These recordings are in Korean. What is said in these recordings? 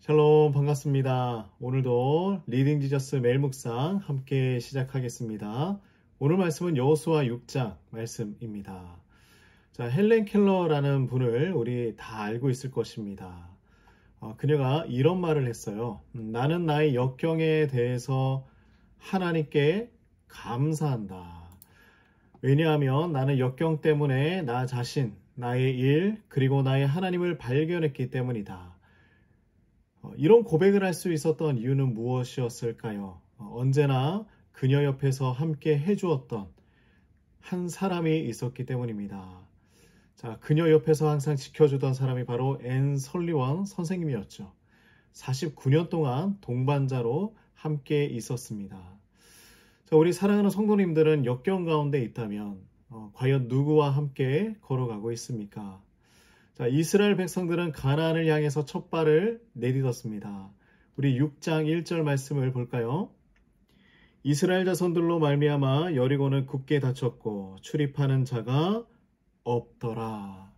샬롬 반갑습니다. 오늘도 리딩 지저스 매일 묵상 함께 시작하겠습니다. 오늘 말씀은 여호수아 6장 말씀입니다. 자, 헬렌 켈러라는 분을 우리 다 알고 있을 것입니다. 그녀가 이런 말을 했어요. 나는 나의 역경에 대해서 하나님께 감사한다. 왜냐하면 나는 역경 때문에 나 자신, 나의 일, 그리고 나의 하나님을 발견했기 때문이다. 이런 고백을 할 수 있었던 이유는 무엇이었을까요? 언제나 그녀 옆에서 함께 해주었던 한 사람이 있었기 때문입니다. 자, 그녀 옆에서 항상 지켜주던 사람이 바로 앤 설리원 선생님이었죠. 49년 동안 동반자로 함께 있었습니다. 자, 우리 사랑하는 성도님들은 역경 가운데 있다면 과연 누구와 함께 걸어가고 있습니까? 자, 이스라엘 백성들은 가나안을 향해서 첫 발을 내딛었습니다. 우리 6장 1절 말씀을 볼까요? 이스라엘 자손들로 말미암아 여리고는 굳게 닫혔고 출입하는 자가 없더라.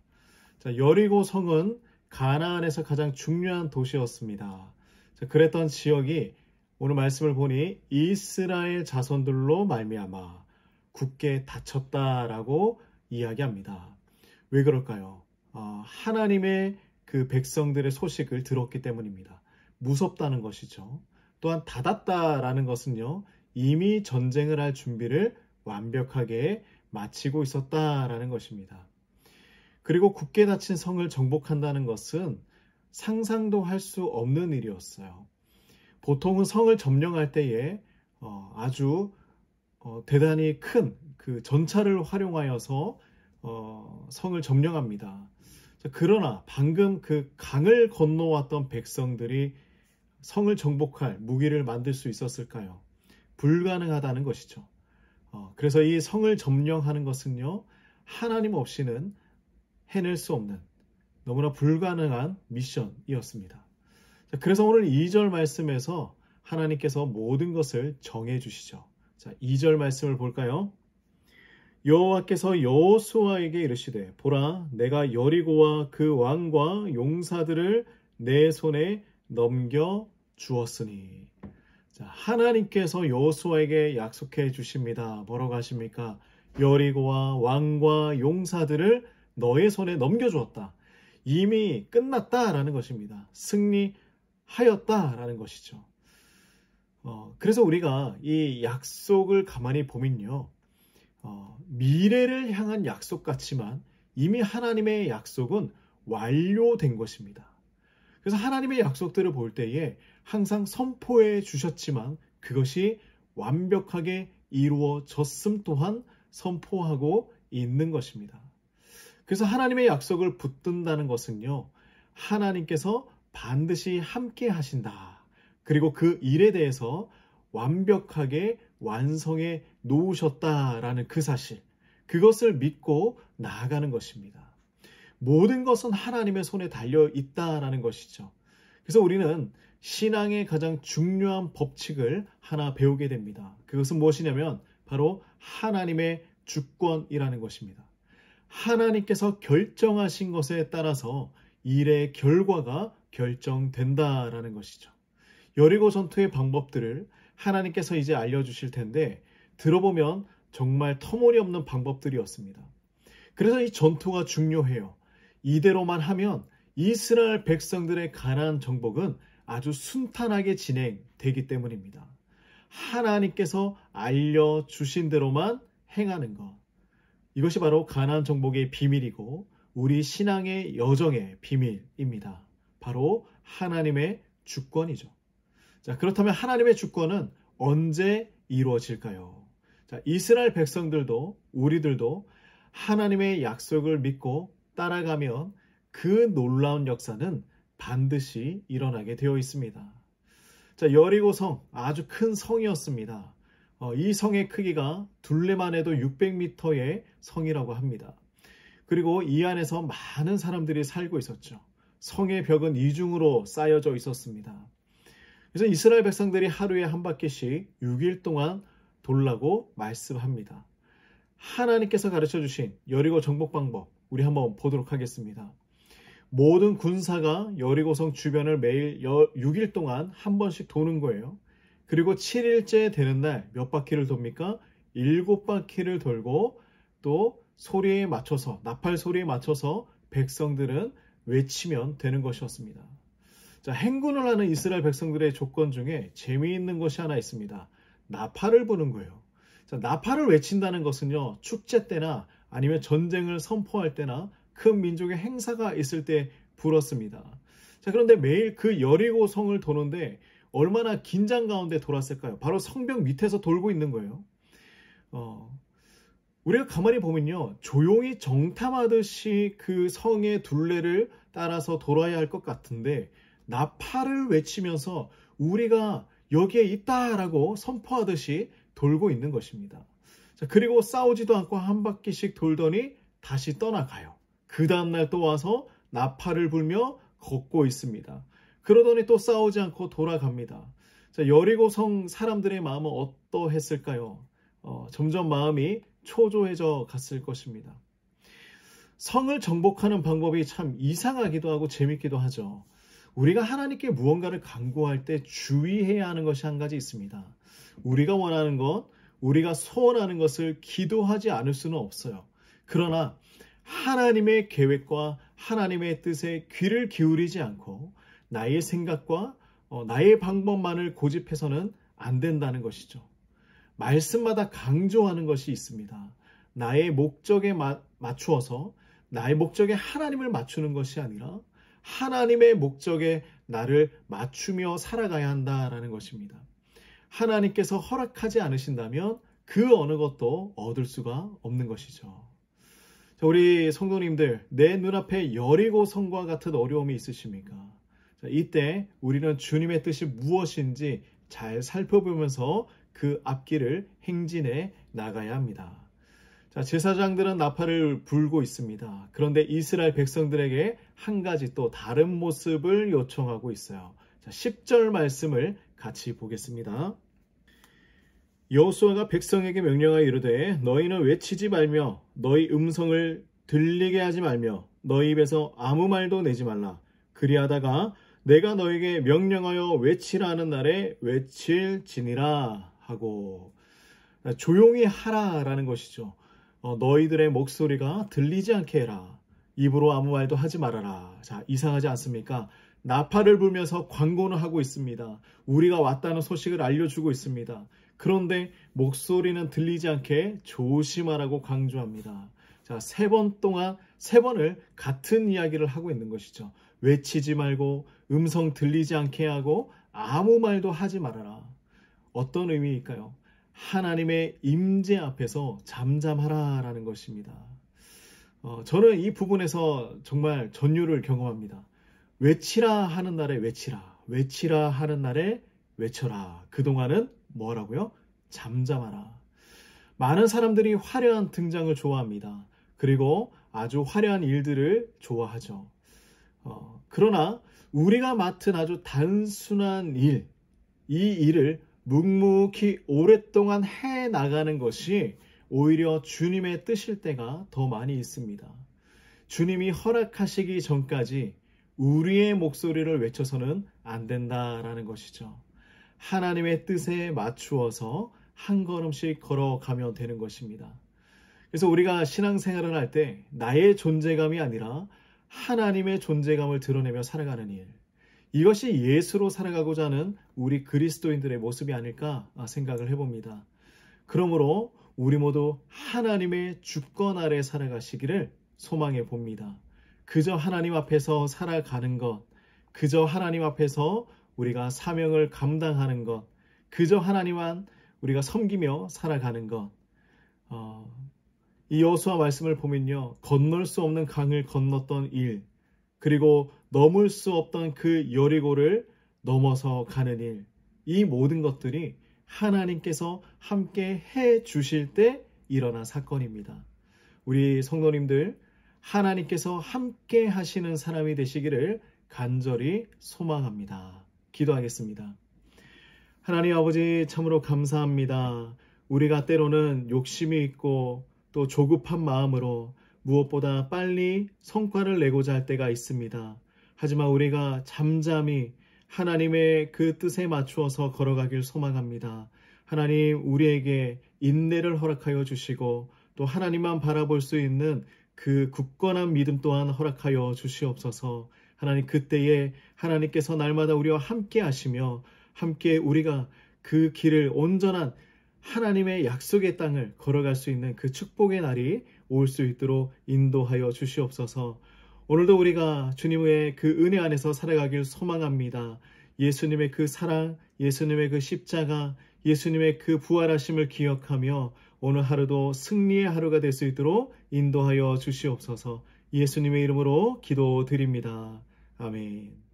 자, 여리고 성은 가나안에서 가장 중요한 도시였습니다. 자, 그랬던 지역이 오늘 말씀을 보니 이스라엘 자손들로 말미암아 굳게 닫혔다라고 이야기합니다. 왜 그럴까요? 하나님의 그 백성들의 소식을 들었기 때문입니다. 무섭다는 것이죠. 또한 닫았다라는 것은요, 이미 전쟁을 할 준비를 완벽하게 마치고 있었다라는 것입니다. 그리고 굳게 닫힌 성을 정복한다는 것은 상상도 할 수 없는 일이었어요. 보통은 성을 점령할 때에 아주 대단히 큰 그 전차를 활용하여서 성을 점령합니다. 그러나 방금 그 강을 건너왔던 백성들이 성을 정복할 무기를 만들 수 있었을까요? 불가능하다는 것이죠. 그래서 이 성을 점령하는 것은요, 하나님 없이는 해낼 수 없는 너무나 불가능한 미션이었습니다. 그래서 오늘 2절 말씀에서 하나님께서 모든 것을 정해 주시죠. 자, 2절 말씀을 볼까요? 여호와께서 여호수아에게 이르시되 보라 내가 여리고와 그 왕과 용사들을 내 손에 넘겨 주었으니. 자, 하나님께서 여호수아에게 약속해 주십니다. 뭐라고 하십니까? 여리고와 왕과 용사들을 너의 손에 넘겨 주었다. 이미 끝났다라는 것입니다. 승리하였다라는 것이죠. 그래서 우리가 이 약속을 가만히 보면요, 미래를 향한 약속 같지만 이미 하나님의 약속은 완료된 것입니다. 그래서 하나님의 약속들을 볼 때에 항상 선포해 주셨지만 그것이 완벽하게 이루어졌음 또한 선포하고 있는 것입니다. 그래서 하나님의 약속을 붙든다는 것은요, 하나님께서 반드시 함께 하신다. 그리고 그 일에 대해서 완벽하게 완성해 놓으셨다라는 그 사실, 그것을 믿고 나아가는 것입니다. 모든 것은 하나님의 손에 달려 있다라는 것이죠. 그래서 우리는 신앙의 가장 중요한 법칙을 하나 배우게 됩니다. 그것은 무엇이냐면 바로 하나님의 주권이라는 것입니다. 하나님께서 결정하신 것에 따라서 일의 결과가 결정된다라는 것이죠. 여리고 전투의 방법들을 하나님께서 이제 알려주실 텐데 들어보면 정말 터무니없는 방법들이었습니다. 그래서 이 전투가 중요해요. 이대로만 하면 이스라엘 백성들의 가나안 정복은 아주 순탄하게 진행되기 때문입니다. 하나님께서 알려주신 대로만 행하는 것. 이것이 바로 가나안 정복의 비밀이고 우리 신앙의 여정의 비밀입니다. 바로 하나님의 주권이죠. 자, 그렇다면 하나님의 주권은 언제 이루어질까요? 자, 이스라엘 백성들도 우리들도 하나님의 약속을 믿고 따라가면 그 놀라운 역사는 반드시 일어나게 되어 있습니다. 자, 여리고성 아주 큰 성이었습니다. 이 성의 크기가 둘레만 해도 600m의 성이라고 합니다. 그리고 이 안에서 많은 사람들이 살고 있었죠. 성의 벽은 이중으로 쌓여져 있었습니다. 그래서 이스라엘 백성들이 하루에 한 바퀴씩 6일 동안 돌라고 말씀합니다. 하나님께서 가르쳐 주신 여리고 정복 방법 우리 한번 보도록 하겠습니다. 모든 군사가 여리고성 주변을 매일 6일 동안 한 번씩 도는 거예요. 그리고 7일째 되는 날 몇 바퀴를 돕니까? 7바퀴를 돌고 또 소리에 맞춰서, 나팔 소리에 맞춰서 백성들은 외치면 되는 것이었습니다. 자, 행군을 하는 이스라엘 백성들의 조건 중에 재미있는 것이 하나 있습니다. 나팔을 부는 거예요. 자, 나팔을 외친다는 것은요, 축제 때나 아니면 전쟁을 선포할 때나 큰 민족의 행사가 있을 때 불었습니다. 자, 그런데 매일 그 여리고성을 도는데 얼마나 긴장 가운데 돌았을까요? 바로 성벽 밑에서 돌고 있는 거예요. 우리가 가만히 보면요, 조용히 정탐하듯이 그 성의 둘레를 따라서 돌아야 할 것 같은데 나팔을 외치면서 우리가 여기에 있다라고 선포하듯이 돌고 있는 것입니다. 자, 그리고 싸우지도 않고 한 바퀴씩 돌더니 다시 떠나가요. 그 다음날 또 와서 나팔을 불며 걷고 있습니다. 그러더니 또 싸우지 않고 돌아갑니다. 자, 여리고성 사람들의 마음은 어떠했을까요? 점점 마음이 초조해져 갔을 것입니다. 성을 정복하는 방법이 참 이상하기도 하고 재밌기도 하죠. 우리가 하나님께 무언가를 간구할 때 주의해야 하는 것이 한 가지 있습니다. 우리가 원하는 것, 우리가 소원하는 것을 기도하지 않을 수는 없어요. 그러나 하나님의 계획과 하나님의 뜻에 귀를 기울이지 않고 나의 생각과 나의 방법만을 고집해서는 안 된다는 것이죠. 말씀마다 강조하는 것이 있습니다. 나의 목적에 맞추어서 나의 목적에 하나님을 맞추는 것이 아니라 하나님의 목적에 나를 맞추며 살아가야 한다라는 것입니다. 하나님께서 허락하지 않으신다면 그 어느 것도 얻을 수가 없는 것이죠. 자, 우리 성도님들, 내 눈앞에 여리고성과 같은 어려움이 있으십니까? 자, 이때 우리는 주님의 뜻이 무엇인지 잘 살펴보면서 그 앞길을 행진해 나가야 합니다. 자, 제사장들은 나팔을 불고 있습니다. 그런데 이스라엘 백성들에게 한 가지 또 다른 모습을 요청하고 있어요. 자, 10절 말씀을 같이 보겠습니다. 여호수아가 백성에게 명령하여 이르되 너희는 외치지 말며 너희 음성을 들리게 하지 말며 너희 입에서 아무 말도 내지 말라. 그리하다가 내가 너에게 명령하여 외치라 하는 날에 외칠지니라 하고, 조용히 하라라는 것이죠. 너희들의 목소리가 들리지 않게 해라. 입으로 아무 말도 하지 말아라. 자, 이상하지 않습니까? 나팔을 불면서 광고는 하고 있습니다. 우리가 왔다는 소식을 알려주고 있습니다. 그런데 목소리는 들리지 않게 조심하라고 강조합니다. 자, 3번을 같은 이야기를 하고 있는 것이죠. 외치지 말고 음성 들리지 않게 하고 아무 말도 하지 말아라. 어떤 의미일까요? 하나님의 임재 앞에서 잠잠하라라는 것입니다. 저는 이 부분에서 정말 전율을 경험합니다. 외치라 하는 날에 외치라, 외치라 하는 날에 외쳐라. 그동안은 뭐라고요? 잠잠하라. 많은 사람들이 화려한 등장을 좋아합니다. 그리고 아주 화려한 일들을 좋아하죠. 그러나 우리가 맡은 아주 단순한 일, 이 일을 묵묵히 오랫동안 해나가는 것이 오히려 주님의 뜻일 때가 더 많이 있습니다. 주님이 허락하시기 전까지 우리의 목소리를 외쳐서는 안 된다라는 것이죠. 하나님의 뜻에 맞추어서 한 걸음씩 걸어가면 되는 것입니다. 그래서 우리가 신앙생활을 할 때 나의 존재감이 아니라 하나님의 존재감을 드러내며 살아가는 일, 이것이 예수로 살아가고자 하는 우리 그리스도인들의 모습이 아닐까 생각을 해봅니다. 그러므로 우리 모두 하나님의 주권 아래 살아가시기를 소망해 봅니다. 그저 하나님 앞에서 살아가는 것, 그저 하나님 앞에서 우리가 사명을 감당하는 것, 그저 하나님만 우리가 섬기며 살아가는 것. 이 여호수아 말씀을 보면요, 건널 수 없는 강을 건넜던 일, 그리고 넘을 수 없던 그 여리고를 넘어서 가는 일, 이 모든 것들이 하나님께서 함께 해 주실 때 일어난 사건입니다. 우리 성도님들, 하나님께서 함께 하시는 사람이 되시기를 간절히 소망합니다. 기도하겠습니다. 하나님 아버지, 참으로 감사합니다. 우리가 때로는 욕심이 있고 또 조급한 마음으로 무엇보다 빨리 성과를 내고자 할 때가 있습니다. 하지만 우리가 잠잠히 하나님의 그 뜻에 맞추어서 걸어가길 소망합니다. 하나님 우리에게 인내를 허락하여 주시고 또 하나님만 바라볼 수 있는 그 굳건한 믿음 또한 허락하여 주시옵소서. 하나님 그때에 하나님께서 날마다 우리와 함께 하시며 함께 우리가 그 길을 온전한 하나님의 약속의 땅을 걸어갈 수 있는 그 축복의 날이 올 수 있도록 인도하여 주시옵소서. 오늘도 우리가 주님의 그 은혜 안에서 살아가길 소망합니다. 예수님의 그 사랑, 예수님의 그 십자가, 예수님의 그 부활하심을 기억하며 오늘 하루도 승리의 하루가 될 수 있도록 인도하여 주시옵소서. 예수님의 이름으로 기도드립니다. 아멘.